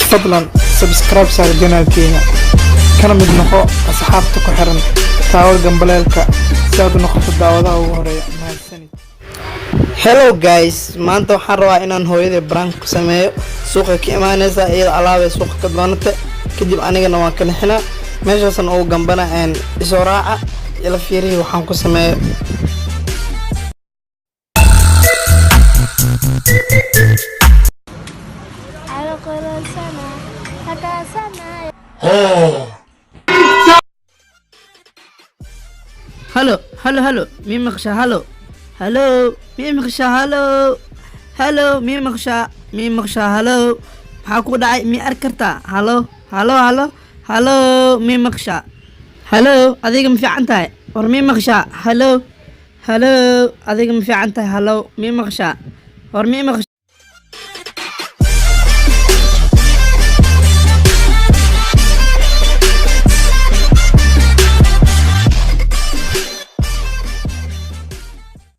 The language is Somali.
fadlan subscribe saar janaalkeena kana mid noqo asxaabta ku xiran taawar gambaleelka si aad u noqoto daawadaha ugu horeeya mahadsanid. Hello guys, maanta waxaan rabaa inaan hooyada prank ku sameeyo. Suuqa ka imaanaysa iyada alaab ay suuqa ka doonata kadib anigana waan ka nixinaa meeshaasan ugu gambana isoo raaca ila fiirihi waxaan ku sameeyo. هلو مين مخشى هلو مين مخشى هلو مين مخشى هلو حاكو داعي مي أركرتا هلو مين مخشى هلو أذيك مفي عنتاي ور مين مخشى هلو أذيك مفي عنتاي هلو مين مخشى ور مين مخشى